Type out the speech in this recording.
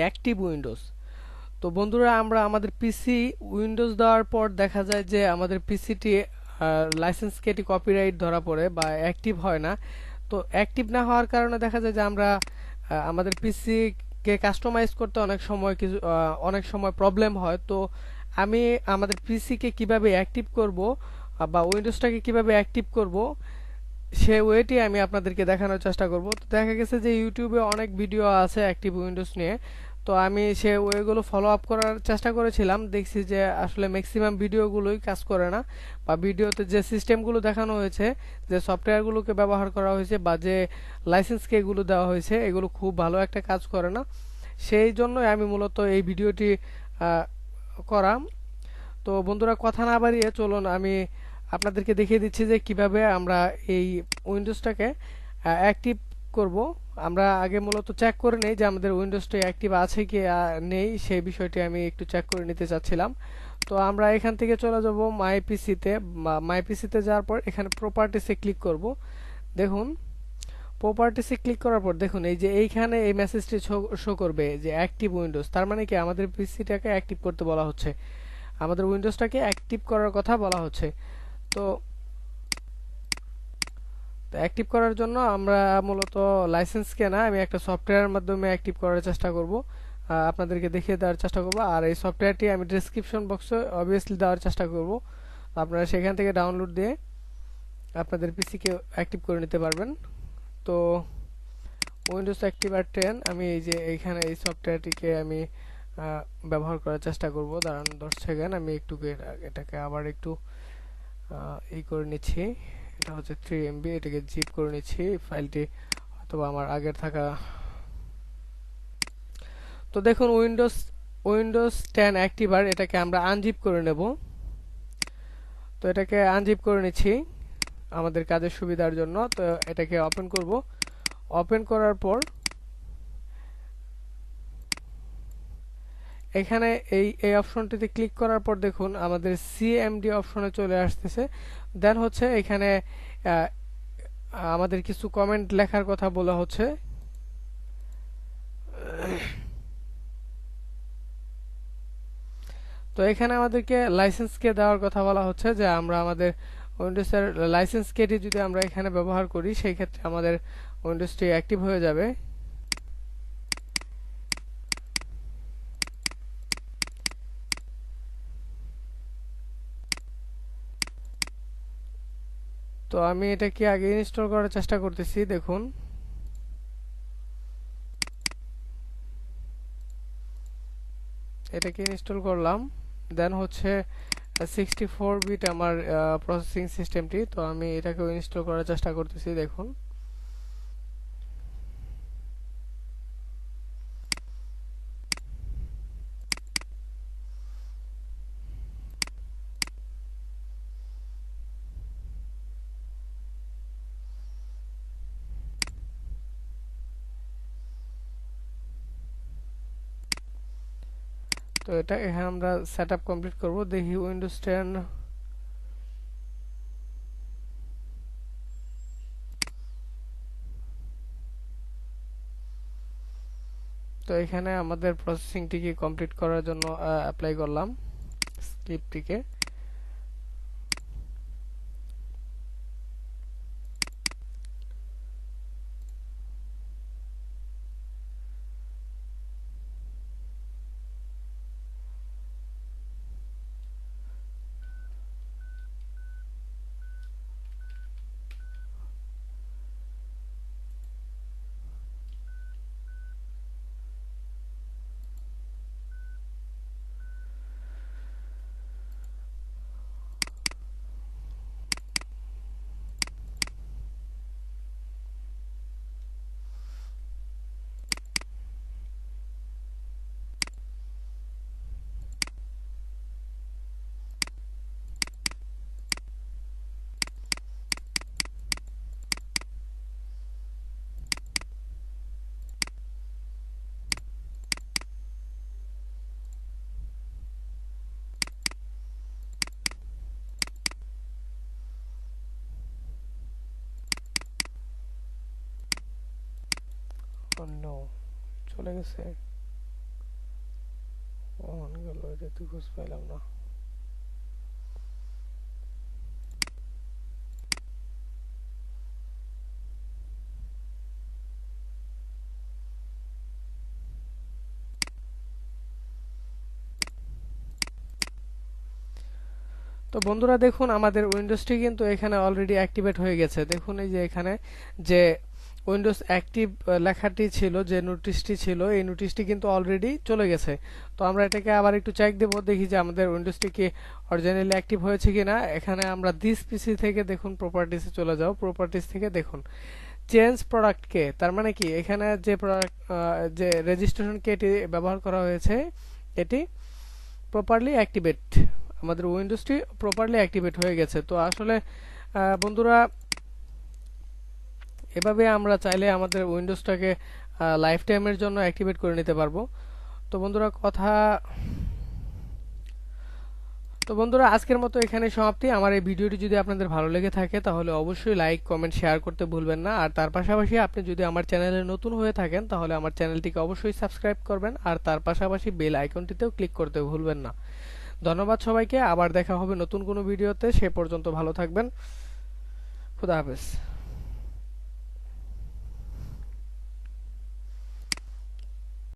Active Windows. তো বন্ধুরা আমরা আমাদের পিসি উইন্ডোজ দেওয়ার পর দেখা যায় যে আমাদের পিসিটি লাইসেন্স কেটে কপিরাইট ধরা পড়ে বা অ্যাক্টিভ হয় না। তো অ্যাক্টিভ না হওয়ার কারণে দেখা যায় যে আমরা আমাদের পিসি কে কাস্টমাইজ করতে অনেক সময় প্রবলেম হয়। তো আমি আমাদের পিসি কে কিভাবে অ্যাক্টিভ করব বা উইন্ডোজটাকে কিভাবে অ্যাক্টিভ করব সে ওয়েটি আমি আপনাদেরকে দেখানোর চেষ্টা করব। তো দেখা গেছে যে ইউটিউবে অনেক ভিডিও আছে অ্যাক্টিভ উইন্ডোজ নিয়ে। তো আমি সে ওয়েগুলো ফলো আপ করার চেষ্টা করেছিলাম, দেখছি যে আসলে ম্যাক্সিমাম ভিডিওগুলোই কাজ করে না, বা ভিডিওতে যে সিস্টেমগুলো দেখানো হয়েছে, যে সফটওয়্যারগুলোকে ব্যবহার করা হয়েছে বা যে লাইসেন্স এগুলো দেওয়া হয়েছে এগুলো খুব ভালো একটা কাজ করে না। সেই জন্যই আমি মূলত এই ভিডিওটি করা। তো বন্ধুরা কথা না বাড়িয়ে চলুন আমি আপনাদেরকে দেখিয়ে দিচ্ছি যে কিভাবে আমরা এই উইন্ডোজটাকে অ্যাক্টিভ করব। আমরা আগে মূলত চেক করে নেই যে আমাদের উইন্ডোজটা অ্যাক্টিভ আছে কি নেই, সেই বিষয়টি আমি একটু চেক করে নিতে চাচ্ছিলাম। তো আমরা এখান থেকে চলে যাব মাই পিসিতে। মাই পিসিতে যাওয়ার পর এখানে প্রপার্টিসে ক্লিক করব। দেখুন প্রপার্টিসে ক্লিক করার পর দেখুন এই যে এইখানে এই মেসেজটি শো করবে যে অ্যাক্টিভ উইন্ডোজ। তার মানে কি আমাদের পিসিটাকে অ্যাক্টিভ করতে বলা হচ্ছে, আমাদের উইন্ডোজটাকে অ্যাক্টিভ করার কথা বলা হচ্ছে। তো অ্যাক্টিভ করার জন্য আমরা মূলত লাইসেন্স কেনা আমি একটা সফটওয়্যারের মাধ্যমে অ্যাক্টিভ করার চেষ্টা করব, আপনাদেরকে দেখিয়ে দেওয়ার চেষ্টা করব। আর এই সফটওয়্যারটি আমি ডেসক্রিপশন বক্সে অবভিয়াসলি দেওয়ার চেষ্টা করব, আপনারা সেখান থেকে ডাউনলোড দিয়ে আপনাদের পিসিকে অ্যাক্টিভ করে নিতে পারবেন। তো উইন্ডোজ অ্যাক্টিভার 10 আমি এই যে এইখানে এই সফটওয়্যারটিকে আমি ব্যবহার করার চেষ্টা করব। দাঁড়ান 10 সেকেন্ড, আমি একটু এটাকে আবার একটু এই করে নিচ্ছি। এটা হচ্ছে 3 MB, এটাকে জিপ করে নিচ্ছি ফাইলটি, অথবা আমার আগের থাকা। তো দেখুন উইন্ডোজ 10 অ্যাক্টিভার, এটাকে আমরা আনজিপ করে নেব। তো এটাকে আনজিপ করে নিচ্ছি আমাদের কাজের সুবিধার জন্য। তো এটাকে ওপেন করব। ওপেন করার পর এখানে এই অপশনটিতে ক্লিক করার পর দেখুন আমাদের সিএমডি অপশনে চলে আসতেছে। দেন হচ্ছে এখানে আমাদের কিছু কমেন্ট লেখার কথা বলা হচ্ছে। তো এখানে আমাদেরকে লাইসেন্স কে দেওয়ার কথা বলা হচ্ছে, যে আমরা আমাদের উইন্ডোজের লাইসেন্স কেটি যদি আমরা এখানে ব্যবহার করি সেই ক্ষেত্রে আমাদের উইন্ডোজটি অ্যাক্টিভ হয়ে যাবে। তো আমি এটাকে আগে ইনস্টল করার চেষ্টা করতেছি। দেখুন এটাকে ইনস্টল করলাম। দেন হচ্ছে 64 বিট আমার প্রসেসিং সিস্টেমটি। তো আমি এটাকেও ইনস্টল করার চেষ্টা করতেছি। দেখুন তো এটা এখানে আমরা সেটআপ কমপ্লিট করব। দেখি উইন্ডোজ 10। তো এখানে আমাদের প্রসেসিংটিকে কমপ্লিট করার জন্য অ্যাপ্লাই করলাম স্ক্রিপ্টটিকে। নো, চলে গেছে। অন গেল, এটা তো খোঁজ পাইলাম না। তো বন্ধুরা দেখুন আমাদের উইন্ডোজটি কিন্তু এখানে অলরেডি অ্যাক্টিভেট হয়ে গেছে। দেখুন এই যে এখানে যে উইন্ডোজ অ্যাক্টিভ লেখাটি ছিল, যে নোটিশটি ছিল, এই নোটিশটি কিন্তু অলরেডি চলে গেছে। তো আমরা এটাকে আবার একটু চেক দেব, দেখি যে আমাদের উইন্ডোজটি কি অরিজিনালি অ্যাক্টিভ হয়েছে কিনা। এখানে আমরা দিস পিসি থেকে দেখুন প্রপার্টিসে চলে যাও, প্রপার্টিস থেকে দেখুন চেঞ্জ প্রোডাক্ট কে, তার মানে কি এখানে যে প্রোডাক্ট যে রেজিস্ট্রেশন কে এটি ব্যবহার করা হয়েছে এটি প্রপারলি অ্যাক্টিভেট, আমাদের উইন্ডোজটি প্রপারলি অ্যাক্টিভেট হয়ে গেছে। তো আসলে বন্ধুরা এভাবে আমরা চাইলে আমাদের উইন্ডোজটাকে লাইফ টাইমের জন্য অ্যাক্টিভেট করে নিতে পারবো। তো বন্ধুরা আজকের মতো এখানে সমাপ্তি। আমার এই ভিডিওটি যদি আপনাদের ভালো লেগে থাকে তাহলে অবশ্যই লাইক কমেন্ট শেয়ার করতে ভুলবেন না। আর তার পাশাপাশি আপনি যদি আমার চ্যানেলে নতুন হয়ে থাকেন তাহলে আমার চ্যানেলটিকে অবশ্যই সাবস্ক্রাইব করবেন, আর তার পাশাপাশি বেল আইকনটিতেও ক্লিক করতে ভুলবেন না। ধন্যবাদ সবাইকে, আবার দেখা হবে নতুন কোনো ভিডিওতে। সে পর্যন্ত ভালো থাকবেন। খুদা হাফেজ।